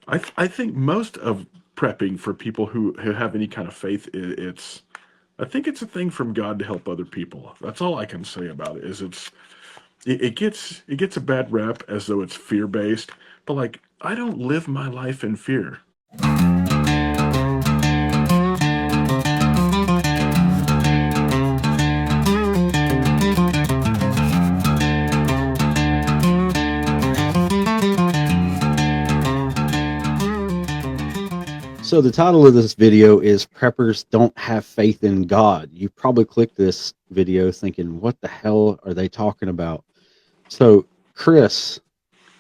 I think most of prepping for people who have any kind of faith, it's I think it's a thing from God to help other people. That's all I can say about it. Is it gets a bad rep as though it's fear based, but like I don't live my life in fear. So the title of this video is Preppers Don't Have Faith in God. You probably clicked this video thinking, what the hell are they talking about? So, Chris,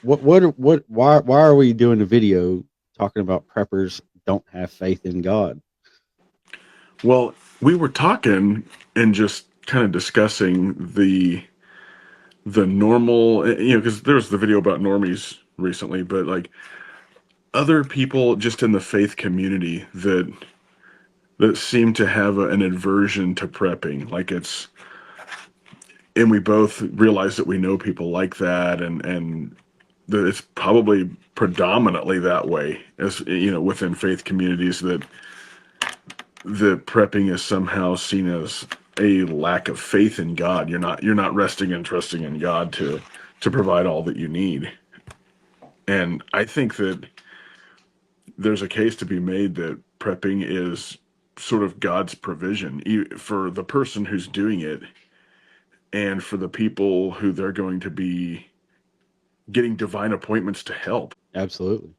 why are we doing a video talking about preppers don't have faith in God? Well, we were talking and just kind of discussing the normal, because there was the video about normies recently, but like other people just in the faith community that seem to have an aversion to prepping. Like and we both realize that we know people like that, and that it's probably predominantly that way, as within faith communities, that prepping is somehow seen as a lack of faith in God. You're not resting and trusting in God to provide all that you need. And I think that there's a case to be made that prepping is sort of God's provision for the person who's doing it, and for the people who they're going to be getting divine appointments to help. Absolutely.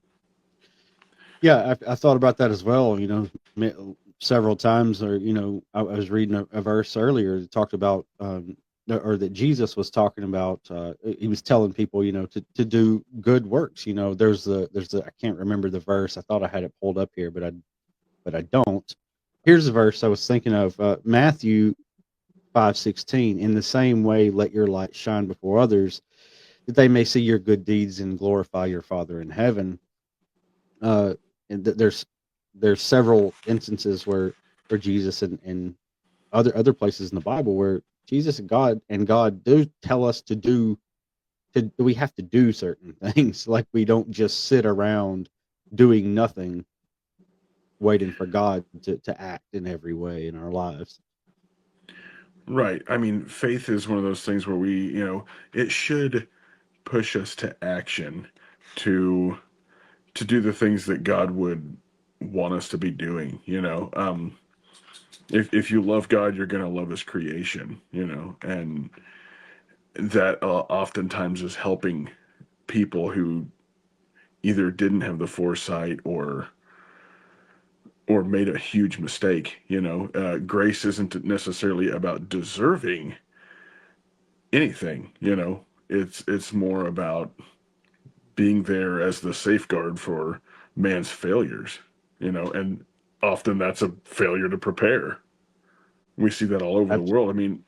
Yeah, I thought about that as well. Several times, or I was reading a verse earlier that talked about, or that Jesus was talking about. He was telling people, to do good works. There's the I can't remember the verse. I thought I had it pulled up here, but I don't. Here's the verse I was thinking of. Matthew 5:16. In the same way, let your light shine before others, that they may see your good deeds and glorify your Father in heaven. uh, and there's several instances where Jesus and other places in the Bible where Jesus and God do tell us to we have to do certain things. Like, we don't just sit around doing nothing, waiting for God to act in every way in our lives. Right. I mean, faith is one of those things where it should push us to action, to to do the things that God would want us to be doing. If you love God, you're going to love His creation. And that oftentimes is helping people who either didn't have the foresight or made a huge mistake. Grace isn't necessarily about deserving anything. It's more about being there as the safeguard for man's failures. And often that's a failure to prepare. We see that all over the Abs- world. I mean,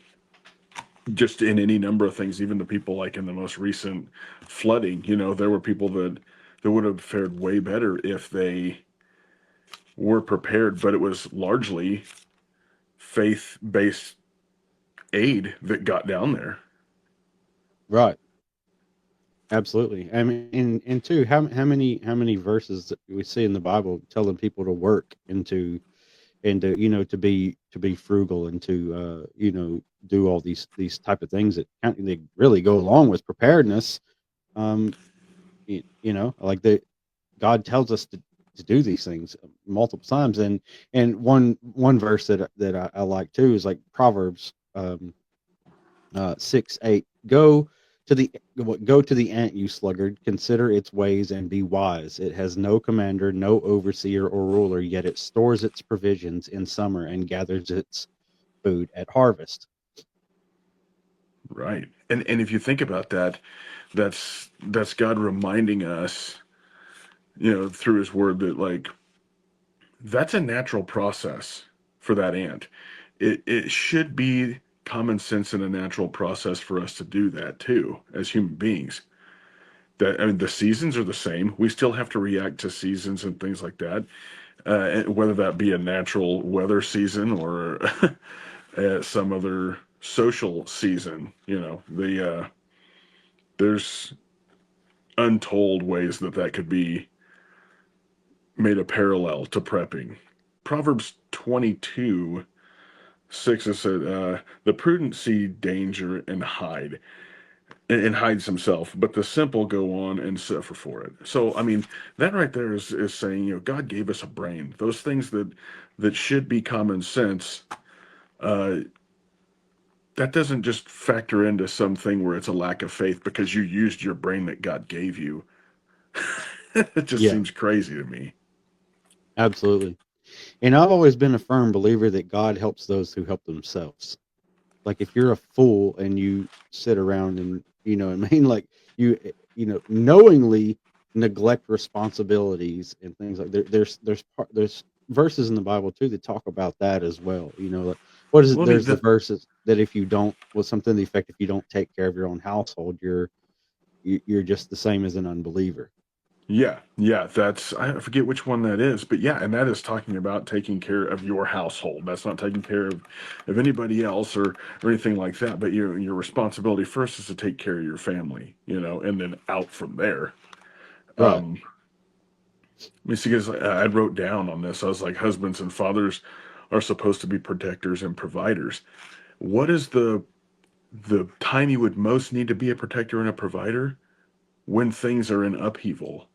just in any number of things, even the people like in the most recent flooding, there were people that would have fared way better if they were prepared, but it was largely faith based aid that got down there. right. Absolutely. I mean, and two, how many verses that we see in the Bible telling people to work and to be frugal and to do all these type of things that they really go along with preparedness. um like the God tells us to do these things multiple times. And one verse that I like too is like Proverbs 6:8. Go to the ant, you sluggard, consider its ways and be wise. It has no commander, no overseer or ruler, yet it stores its provisions in summer and gathers its food at harvest. Right. And if you think about that, that's God reminding us, through his word, that like that's a natural process for that ant. It should be common sense and a natural process for us to do that too as human beings. That I mean, the seasons are the same. We still have to react to seasons and things like that, whether that be a natural weather season or some other social season. There's untold ways that could be made a parallel to prepping. Proverbs 22:6 it said, "The prudent see danger and hide, and hides himself, but the simple go on and suffer for it." So, I mean, that right there is saying, God gave us a brain. Those things that should be common sense, uh, that doesn't just factor into something where it's a lack of faith because you used your brain that God gave you. It just Yeah, seems crazy to me. absolutely. And I've always been a firm believer that God helps those who help themselves. Like if you're a fool and you sit around and what I mean, like knowingly neglect responsibilities and things like there's verses in the Bible too that talk about that as well. Like, what is it? Well, I mean, There's the verses that if you don't, well, something to the effect, if you don't take care of your own household, you're just the same as an unbeliever. yeah, yeah, I forget which one that is, but yeah, and that is talking about taking care of your household. That's not taking care of anybody else or anything like that. But your responsibility first is to take care of your family, and then out from there. Right. Um, Let me see, because I wrote down on this, I was like, husbands and fathers are supposed to be protectors and providers. What is the time you would most need to be a protector and a provider? When things are in upheaval.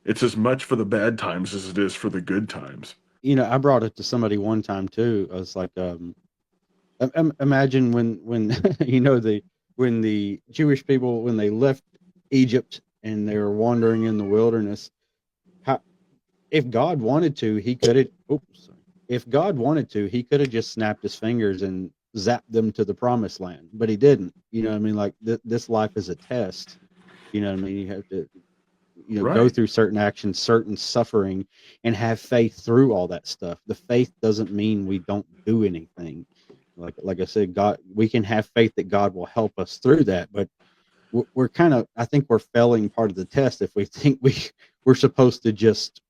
It's as much for the bad times as it is for the good times. I brought it to somebody one time too. I was like, imagine when when the Jewish people when they left Egypt and they were wandering in the wilderness. How, if God wanted to, he could have. Oops. If God wanted to, he could have just snapped his fingers and zapped them to the promised land, but he didn't. What I mean? Like this life is a test. What I mean? You have to go Right. through certain actions, certain suffering, and have faith through all that stuff. The faith doesn't mean we don't do anything. Like I said, God, we can have faith that God will help us through that, but we're kind of, I think we're failing part of the test if we think we're supposed to just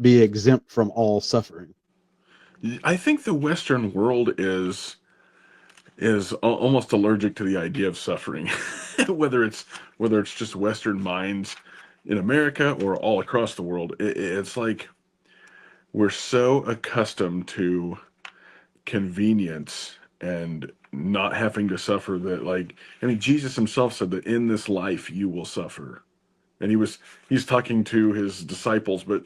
be exempt from all suffering. I think the Western world is almost allergic to the idea of suffering, whether it's just Western minds in America or all across the world. It's like we're so accustomed to convenience and not having to suffer that, like, I mean, Jesus himself said that in this life you will suffer. And he's talking to his disciples, but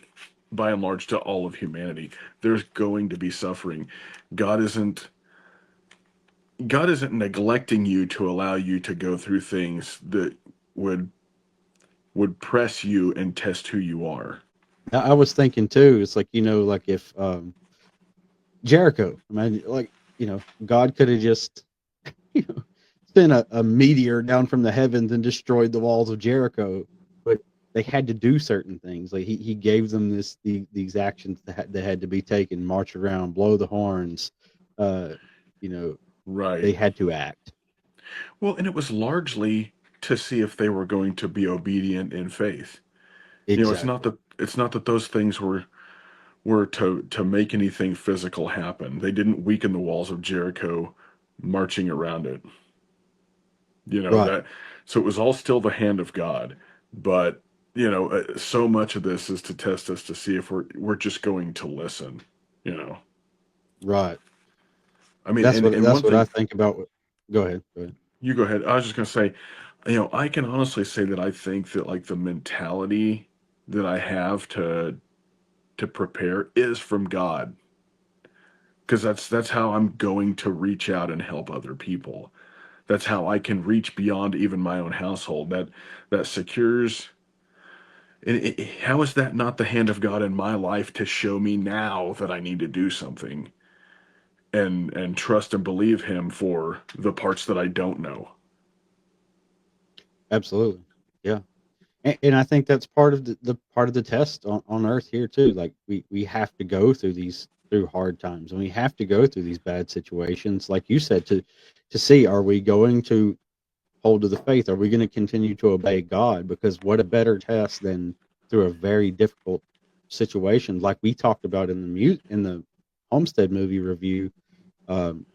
by and large to all of humanity. There's going to be suffering. God isn't God isn't neglecting you to allow you to go through things that would would press you and test who you are. I was thinking too, it's like, like if Jericho, imagine, like, God could have just you know, sent a meteor down from the heavens and destroyed the walls of Jericho, but they had to do certain things. Like he gave them these actions that had to be taken: march around, blow the horns. Uh, you know, Right. they had to act. Well, and it was largely to see if they were going to be obedient in faith. Exactly. It's not that those things were to make anything physical happen. They didn't weaken the walls of Jericho marching around it. Right. That, so it was all still the hand of God, but so much of this is to test us to see if we're just going to listen. You know, Right. I mean, and That's one what I thing, think about. Go ahead. Go ahead. you go ahead. I was just gonna say, I can honestly say that I think that like the mentality that I have to prepare is from God, because that's how I'm going to reach out and help other people. That's how I can reach beyond even my own household. That secures. And how is that not the hand of God in my life to show me now that I need to do something and trust and believe Him for the parts that I don't know? Absolutely. Yeah. And I think that's part of the part of the test on earth here too. Like we have to go through hard times, and we have to go through these bad situations, like you said, to see, are we going to hold to the faith? Are we going to continue to obey God? Because what a better test than through a very difficult situation, like we talked about in in the Homestead movie review. Um,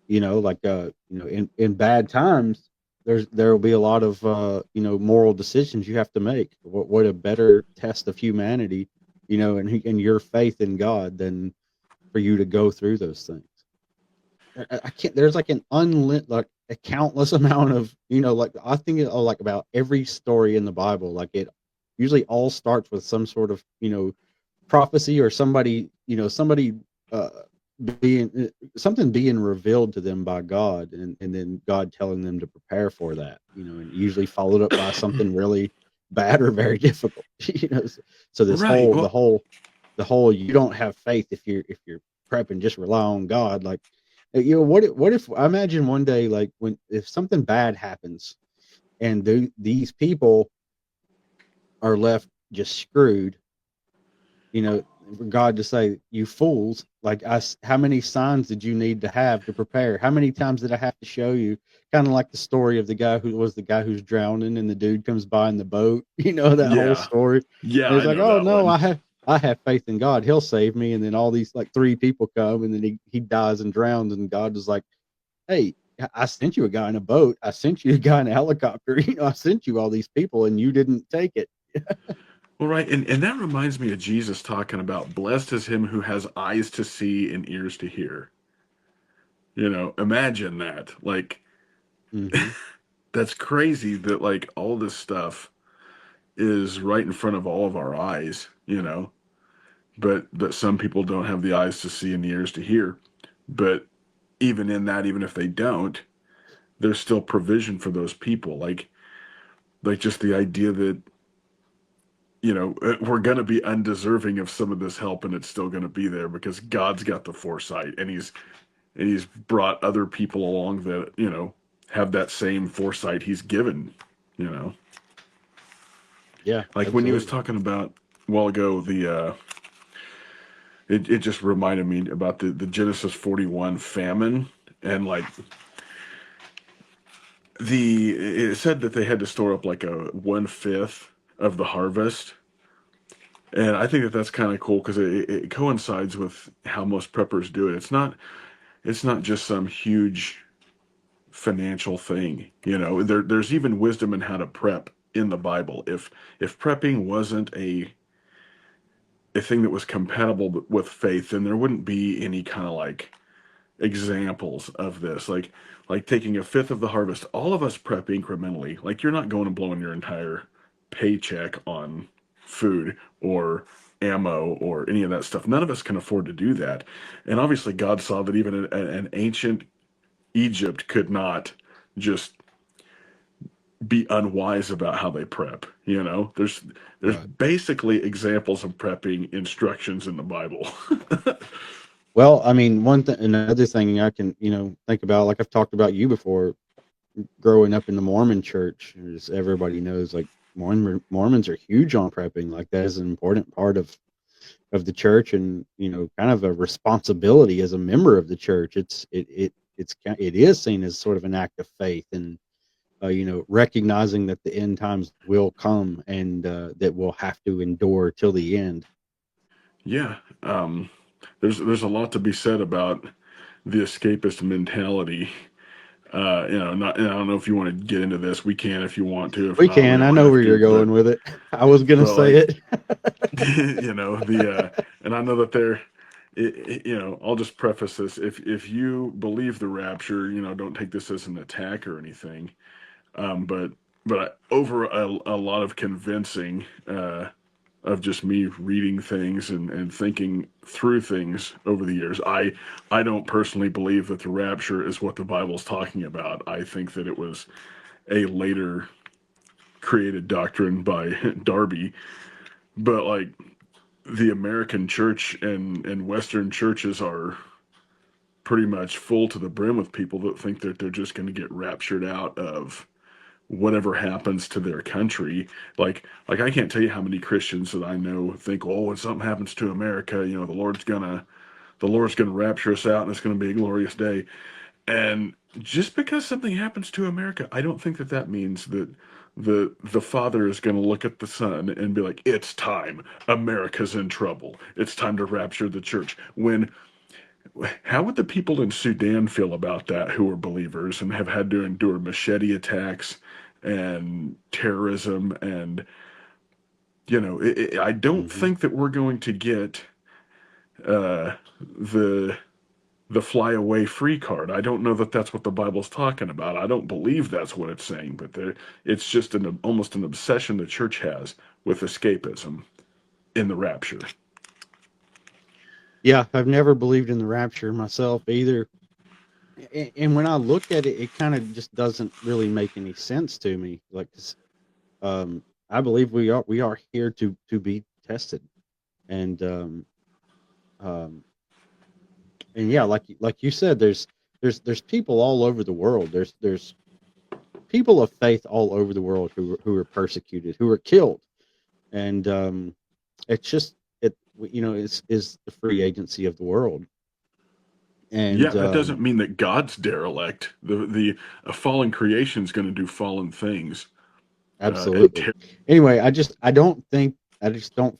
like in bad times. there will be a lot of moral decisions you have to make. What a better test of humanity, and your faith in God than for you to go through those things. I can't. There's like an unlit, like a countless amount of, like I think like about every story in the Bible. Like it usually all starts with some sort of prophecy, or somebody uh, being something being revealed to them by God, and then God telling them to prepare for that. And usually followed up by something really bad or very difficult. So this Right. whole Well, the whole you don't have faith if you're prepping, just rely on God. Like, what if I imagine one day, like, when if something bad happens and these people are left just screwed, for God to say, "You fools! Like, how many signs did you need to have to prepare? How many times did I have to show you?" Kind of like the story of the guy who's drowning, and the dude comes by in the boat. That whole yeah. story. Yeah, And he's I like, know "Oh that no, one. I have faith in God. He'll save me." And then all these like three people come, and then he dies and drowns, and God is like, "Hey, I sent you a guy in a boat. I sent you a guy in a helicopter. I sent you all these people, and you didn't take it." Well, right, and that reminds me of Jesus talking about blessed is him who has eyes to see and ears to hear. Imagine that. Like, Hmm. that's crazy that like all this stuff is right in front of all of our eyes. But some people don't have the eyes to see and the ears to hear. But even in that, even if they don't, there's still provision for those people. Like just the idea that we're going to be undeserving of some of this help, and it's still going to be there because God's got the foresight, and he's brought other people along that have that same foresight he's given. You know, Yeah, like when he was absolutely. talking about a while ago, it just reminded me about the Genesis 41 famine, and like it said that they had to store up like a 1/5 of the harvest. And I think that that's kind of cool because it coincides with how most preppers do it. It's not just some huge financial thing. There's even wisdom in how to prep in the Bible. If prepping wasn't a thing that was compatible with faith, then there wouldn't be any kind of like examples of this. Like taking a fifth of the harvest. All of us prep incrementally. Like you're not going and blowing your entire paycheck on food or ammo or any of that stuff. None of us can afford to do that. And obviously God saw that even an ancient Egypt could not just be unwise about how they prep. There's Right. basically examples of prepping instructions in the Bible. Well, I mean, another thing I can, think about, like I've talked about you before, growing up in the Mormon church, as everybody knows, like Mormons are huge on prepping. Like that is an important part of the church, and kind of a responsibility as a member of the church. It is seen as sort of an act of faith, and recognizing that the end times will come, and that we'll have to endure till the end. Yeah, there's a lot to be said about the escapist mentality. Not, and I don't know if you want to get into this. We can if you want to. If We not, we can. I don't know have where you're to. going with it. I was gonna But say like, it. and I know that I'll just preface this. If you believe the rapture, don't take this as an attack or anything. But over a lot of convincing of just me reading things and thinking through things over the years, I don't personally believe that the rapture is what the Bible's talking about. I think that it was a later created doctrine by Darby. But like the American church and Western churches are pretty much full to the brim with people that think that they're just going to get raptured out of whatever happens to their country. Like I can't tell you how many Christians that I know think, oh, when something happens to America, the Lord's gonna rapture us out and it's gonna be a glorious day. And just because something happens to America, I don't think that that means that the father is going to look at the son and be like, "It's time. America's in trouble. It's time to rapture the church." How would the people in Sudan feel about that who are believers and have had to endure machete attacks and terrorism? And, I don't Hmm. think that we're going to get uh, the the fly away free card. I don't know that that's what the Bible's talking about. I don't believe that's what it's saying, but it's just almost an obsession the church has with escapism in the rapture. Yeah, I've never believed in the rapture myself either. And when I look at it, it kind of just doesn't really make any sense to me. Like, 'cause, I believe we are here to be tested, and um, and yeah, like you said, there's people all over the world. There's people of faith all over the world who are persecuted, who are killed, and it's just it is the free agency of the world, Yeah, and that doesn't mean that God's derelict. The a fallen creation is going to do fallen things. And absolutely. Anyway, I just don't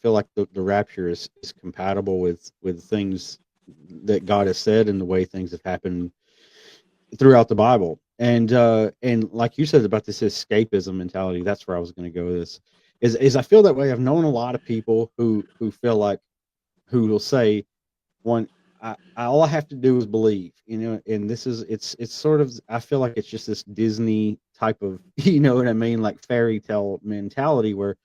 feel like the rapture is compatible with things that God has said and the way things have happened throughout the Bible. And like you said about this escapism mentality, that's where I was going to go with this. Is I feel that way. I've known a lot of people who feel like who will say one all I have to do is believe, and this is it's sort of I feel like it's just this Disney type of you know what I mean, like fairy tale mentality where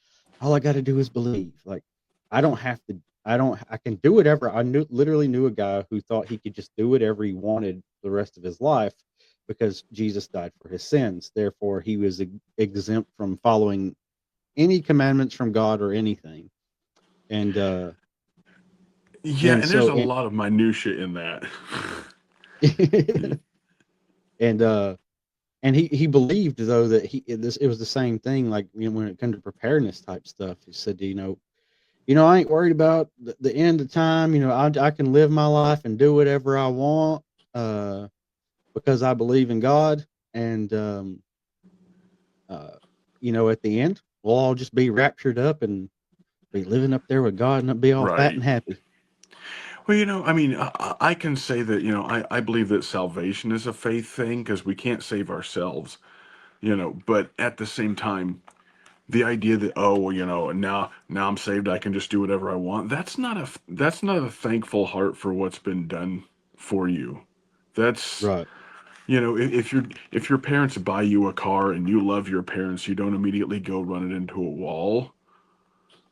all I got to do is believe. Like I don't have to I can do whatever. Literally knew a guy who thought he could just do whatever he wanted the rest of his life because Jesus died for his sins. Therefore, he was exempt from following any commandments from God or anything. And yeah, and and there's so a lot of minutia in that. and he believed though that it was the same thing like when it comes to preparedness type stuff. He said, I ain't worried about the end of time. I can live my life and do whatever I want uh, because I believe in God. And uh, at the end we'll all just be raptured up and be living up there with God and be all fat Right. and happy. Well, I mean, I can say that, I believe that salvation is a faith thing because we can't save ourselves, but at the same time, the idea that, oh, well, now I'm saved, I can just do whatever I want. That's not a thankful heart for what's been done for you. That's, Right. if your parents buy you a car and you love your parents, you don't immediately go run it into a wall,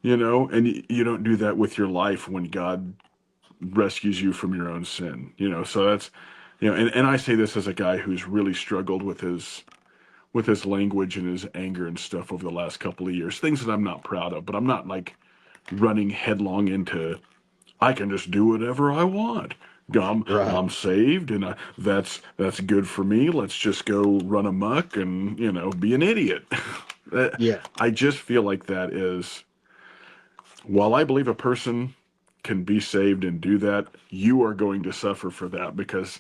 and you don't do that with your life when God rescues you from your own sin, so that's, and I say this as a guy who's really struggled with his language and his anger and stuff over the last couple of years, things that I'm not proud of, but I'm not like running headlong into I can just do whatever I want. Right. I'm saved, and that's good for me. Let's just go run amok and be an idiot. Yeah. I just feel like that is, while I believe a person can be saved and do that, you are going to suffer for that because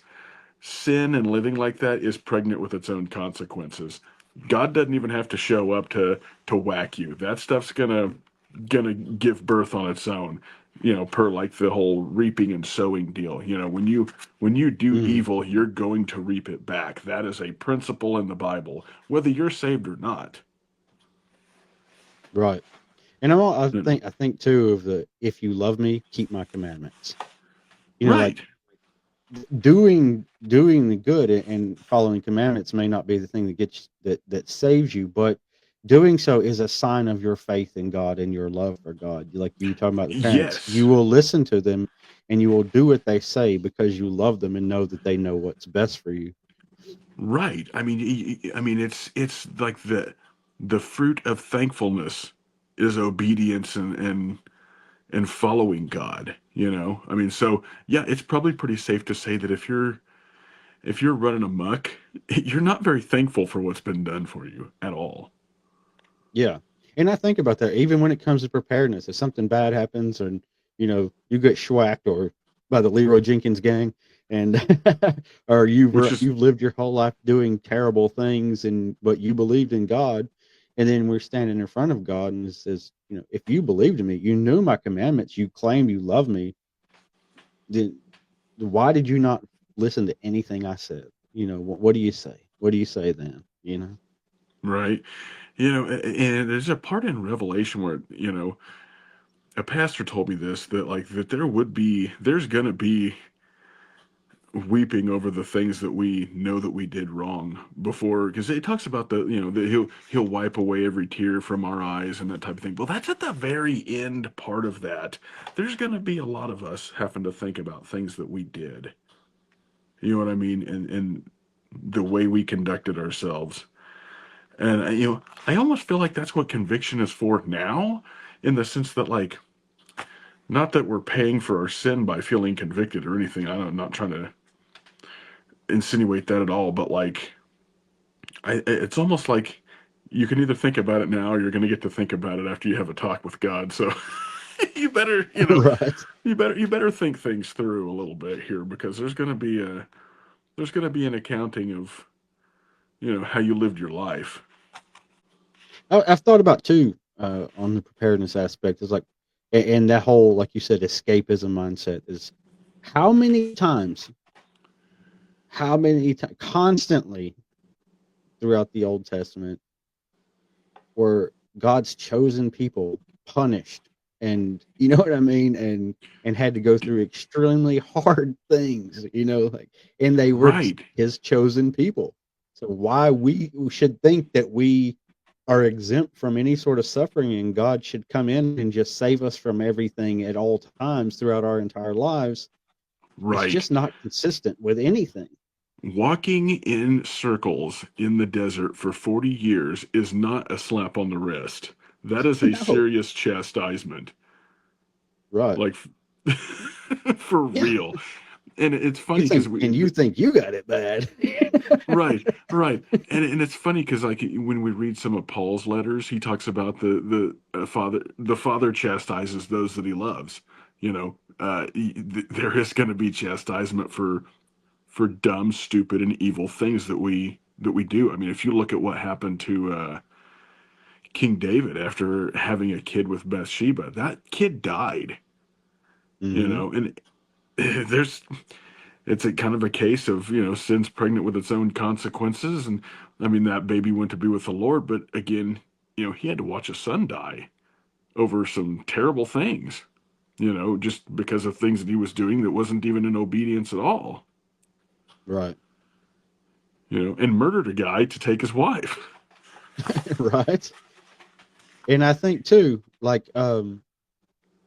sin and living like that is pregnant with its own consequences. God doesn't even have to show up to whack you. That stuff's gonna give birth on its own. Per like the whole reaping and sowing deal. When you do Mhm. evil, you're going to reap it back. That is a principle in the Bible, whether you're saved or not. Right. And You know. I think too of the if you love me, keep my commandments. Like Right. doing the good and following commandments may not be the thing that gets that saves you, but doing so is a sign of your faith in God and your love for God. Like you were talking about the parents, you Yes. will listen to them and you will do what they say because you love them and know that they know what's best for you. Right. I mean, it's like the fruit of thankfulness is obedience and following God. I mean, so yeah, it's probably pretty safe to say that if you're running amok, you're not very thankful for what's been done for you at all. Yeah. And I think about that even when it comes to preparedness. If something bad happens and you get schwacked or by the Leroy Jenkins gang and or Which is you've lived your whole life doing terrible things and but you believed in God and then we're standing in front of God and it says, if you believed in me, you knew my commandments, you claim you love me, then why did you not listen to anything I said? What do you say? What do you say then? Right. And there's a part in Revelation where, a pastor told me this, that like that there's going to be weeping over the things that we know that we did wrong before, because it talks about that he'll wipe away every tear from our eyes and that type of thing. Well, that's at the very end part of that. There's going to be a lot of us having to think about things that we did. You know what I mean? And the way we conducted ourselves. And I almost feel like that's what conviction is for now, in the sense that, like, not that we're paying for our sin by feeling convicted or anything. I'm not trying to insinuate that at all, but like, it's almost like you can either think about it now, or you're going to get to think about it after you have a talk with God. So you better, Right. you better think things through a little bit here, because there's going to be an accounting of how you lived your life. I've thought about too on the preparedness aspect is like, and that whole, like you said, escapism mindset is how many times, constantly throughout the Old Testament were God's chosen people punished, and you know what I mean, and had to go through extremely hard things, like, and they were Right. His chosen people. So why we should think that we are exempt from any sort of suffering, and God should come in and just save us from everything at all times throughout our entire lives? It's Right. just not consistent with anything. Walking in circles in the desert for 40 years is not a slap on the wrist. That is a No, serious chastisement. right? Like, for Yeah, real. And it's you funny because think, and you think you got it bad. right, right. And it's funny because, like, when we read some of Paul's letters, he talks about the father chastises those that he loves. There is going to be chastisement for dumb, stupid, and evil things that we do. I mean, if you look at what happened to King David after having a kid with Bathsheba, that kid died. Hmm. And there's it's a kind of a case of sin's pregnant with its own consequences, and I mean that baby went to be with the Lord, but again, he had to watch a son die over some terrible things. Just because of things that he was doing that wasn't even in obedience at all. Right. And murdered a guy to take his wife. Right. And I think too, like,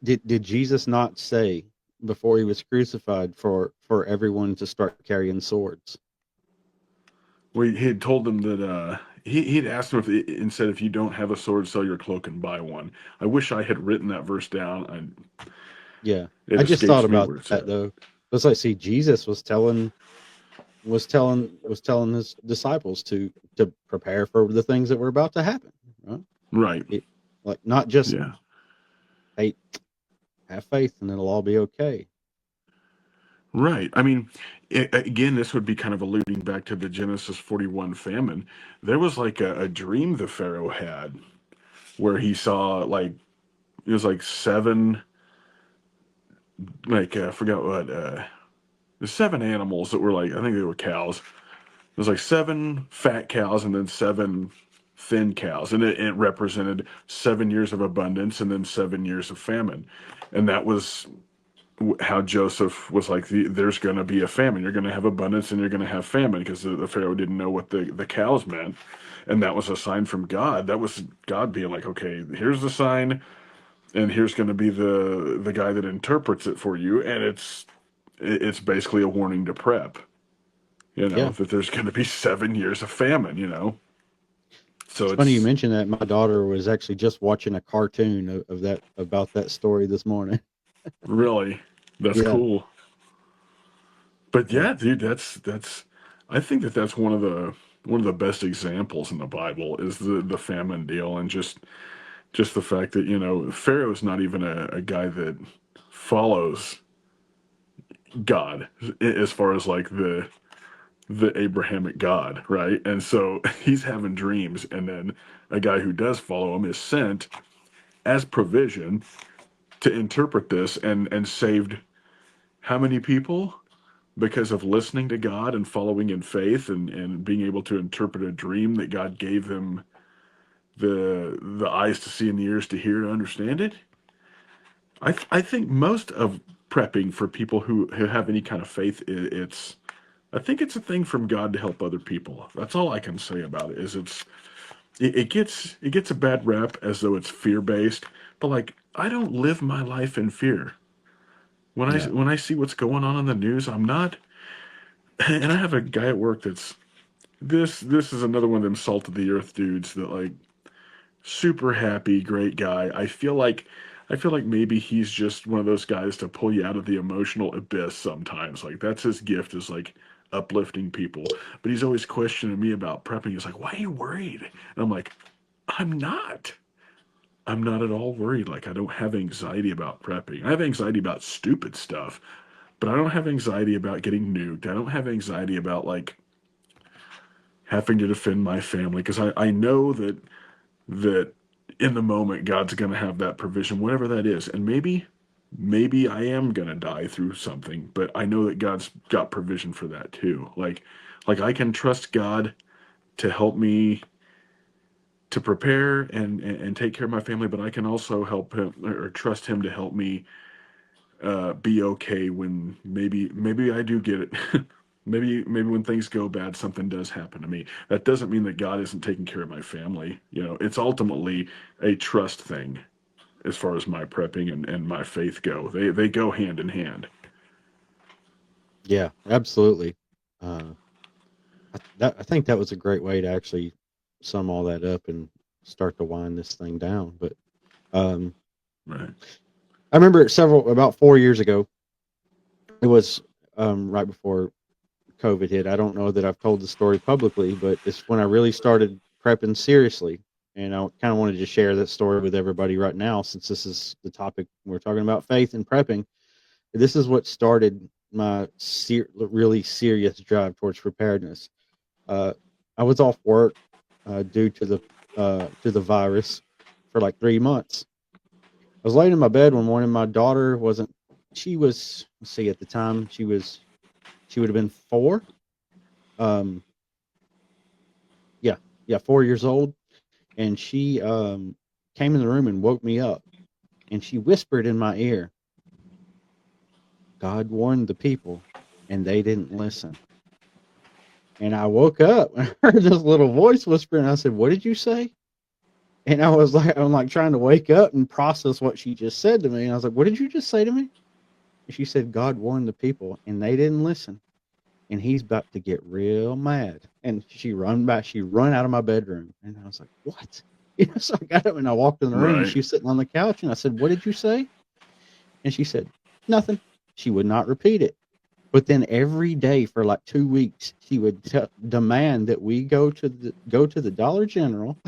did Jesus not say before he was crucified for everyone to start carrying swords? Where he had told them that he'd asked him and said, if you don't have a sword, sell your cloak and buy one. I wish I had written that verse down. Yeah, It I just thought escapes me about where it's that at. though. It's like, see, Jesus was telling his disciples to prepare for the things that were about to happen. Right? Right. It, like, not just, Yeah. hey, have faith and it'll all be okay. Right. I mean, again, this would be kind of alluding back to the Genesis 41 famine. There was like a dream the Pharaoh had where he saw, like, it was like seven, like, I forgot what, the seven animals that were, like, I think they were cows. There's like seven fat cows and then seven thin cows, and it represented 7 years of abundance and then 7 years of famine. And that was how Joseph was like, there's going to be a famine. You're going to have abundance and you're going to have famine, because the Pharaoh didn't know what the cows meant. And that was a sign from God. That was God being like, okay, here's the sign, and here's going to be the guy that interprets it for you. And it's basically a warning to prep. Yeah, That there's going to be 7 years of famine. So it's funny you it's mentioned that. My daughter was actually just watching a cartoon of that, about that story this morning. really, that's Yeah, cool. But yeah, yeah, dude, that's I think that's one of the best examples in the Bible is the famine deal, and just the fact that Pharaoh's not even a guy that follows God, as far as like the Abrahamic God, right? And so he's having dreams, and then a guy who does follow him is sent as provision to interpret this, and saved how many people? because of listening to God and following in faith and being able to interpret a dream that God gave them the eyes to see and the ears to hear to understand it. I think most of prepping for people who have any kind of faith, it's I think it's a thing from God to help other people. That's all I can say about it. Is it gets a bad rep as though it's fear based, but like I don't live my life in fear. Yeah. When I see what's going on in the news, I'm not. And I have a guy at work that's this is another one of them salt of the earth dudes that like super happy, great guy. I feel like maybe he's just one of those guys to pull you out of the emotional abyss sometimes. Like that's his gift is like uplifting people. But he's always questioning me about prepping. He's like, "Why are you worried?" And I'm like, "I'm not. I'm not at all worried. Like I don't have anxiety about prepping. I have anxiety about stupid stuff, but I don't have anxiety about getting nuked. I don't have anxiety about like having to defend my family because I know that in the moment God's going to have that provision, whatever that is. And maybe I am going to die through something, but I know that God's got provision for that too. Like I can trust God to help me to prepare and take care of my family, but I can also help him or trust him to help me be okay when maybe I do get it. Maybe when things go bad, something does happen to me. That doesn't mean that God isn't taking care of my family. You know, it's ultimately a trust thing as far as my prepping and my faith go. They go hand in hand. Yeah, absolutely. Uh, I think that was a great way to actually sum all that up and start to wind this thing down. But um, Right. I remember about 4 years ago, it was right before COVID hit. I don't know that I've told the story publicly, but it's when I really started prepping seriously. And I kind of wanted to share that story with everybody right now, since this is the topic we're talking about, faith and prepping. This is what started my really serious drive towards preparedness. Uh, I was off work due to the virus for like 3 months. I was laying in my bed one morning. My daughter wasn't. She was. Let's see. At the time, she was. She would have been 4. Um, yeah, yeah, 4 years old, and she came in the room and woke me up, and she whispered in my ear, "God warned the people, and they didn't listen." And I woke up and I heard this little voice whispering. I said, "What did you say?" And I'm like trying to wake up and process what she just said to me. And I was like, "What did you just say to me?" And she said, "God warned the people, and they didn't listen, and he's about to get real mad." And she run out of my bedroom. And I was like, "What?" So I got up and I walked in the room, and Right. she was sitting on the couch. And I said, "What did you say?" And she said, "Nothing." She would not repeat it. But then every day for like 2 weeks, she would demand that we go to the Dollar General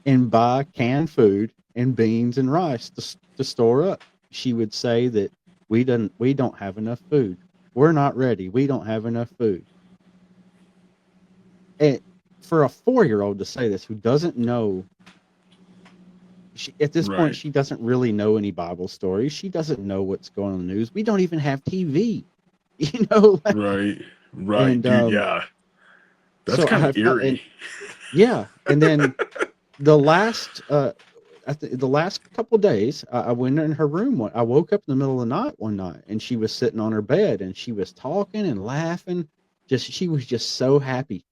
and buy canned food and beans and rice to store up. She would say that we don't have enough food. We're not ready. We don't have enough food. And for a 4-year old to say this, who doesn't know, at this point, Right. she doesn't really know any Bible stories. She doesn't know what's going on in the news. We don't even have TV, you know. Right. Right. And Dude, yeah. That's so kind I of felt, eerie. and yeah, and then the last the last couple of days, I went in her room. I woke up in the middle of the night one night, and she was sitting on her bed, and she was talking and laughing. She was just so happy,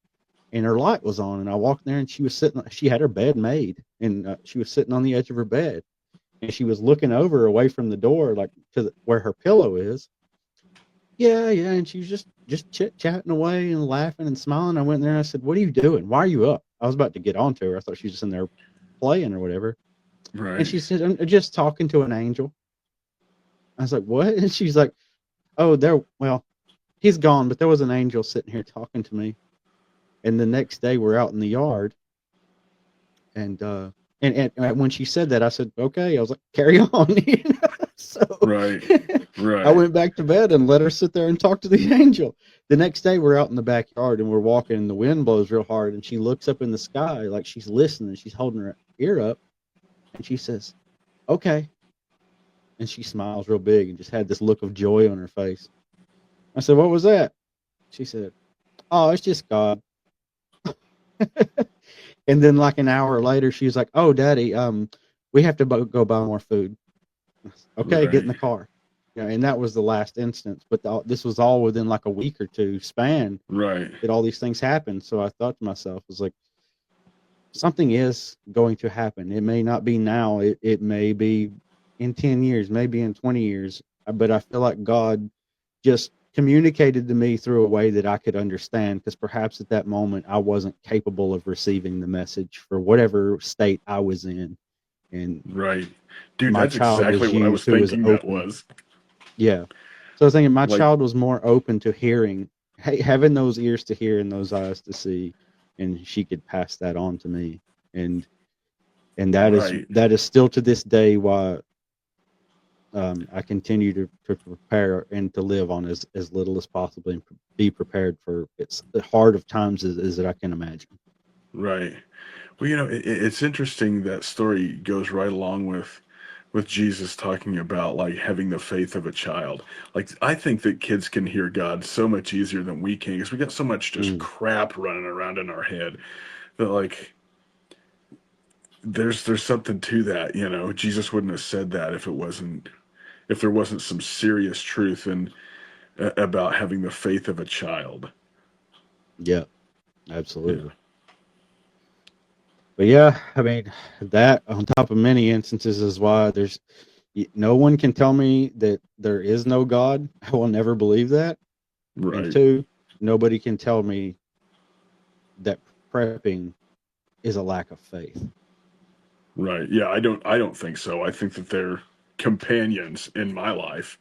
and her light was on. And I walked in there, and she was sitting. She had her bed made, and she was sitting on the edge of her bed, and she was looking over away from the door, like where her pillow is. Yeah, yeah, and she was just chit chatting away and laughing and smiling. I went in there and I said, "What are you doing? Why are you up?" I was about to get onto her. I thought she was just in there playing or whatever. And Right. she said, "I'm just talking to an angel." I was like, "What?" And she's like, "Oh, well, he's gone, but there was an angel sitting here talking to me." And the next day we're out in the yard, and and when she said that, I said, "Okay." I was like, "Carry on." So Right. I Right. went back to bed and let her sit there and talk to the angel. The next day we're out in the backyard and we're walking, and the wind blows real hard, and she looks up in the sky like she's listening. She's holding her ear up, and she says, "Okay." And she smiles real big and just had this look of joy on her face. I said, what was that? She said, oh, it's just God. And then like an hour later, she was like, oh, Daddy, we have to go buy more food. Okay, get in Right. the car. And that was the last instance. But this was all within like a week or two span Right. that all these things happened. So I thought to myself, I was like, something is going to happen. It may not be now. It may be in 10 years, maybe in 20 years. But I feel like God just communicated to me through a way that I could understand, because perhaps at that moment I wasn't capable of receiving the message for whatever state I was in. And Right. Dude, my that's child exactly was what I used was who was thinking that open. was. Yeah. So I was thinking my Like, child was more open to hearing, having those ears to hear and those eyes to see, and she could pass that on to me. And right. that is still to this day why I continue to prepare and to live on as little as possible and be prepared for it's the hard of times as that I can imagine. Right. Well, it's interesting that story goes right along with Jesus talking about like having the faith of a child. Like I think that kids can hear God so much easier than we can because we got so much just Mm, crap running around in our head that like there's something to that, Jesus wouldn't have said that if there wasn't some serious truth in about having the faith of a child. yeah, Yeah. absolutely. But yeah, I mean, that on top of many instances is why no one can tell me that there is no God. I will never believe that. And Right. two, nobody can tell me that prepping is a lack of faith. Right. Yeah, I don't think so. I think that they're companions in my life.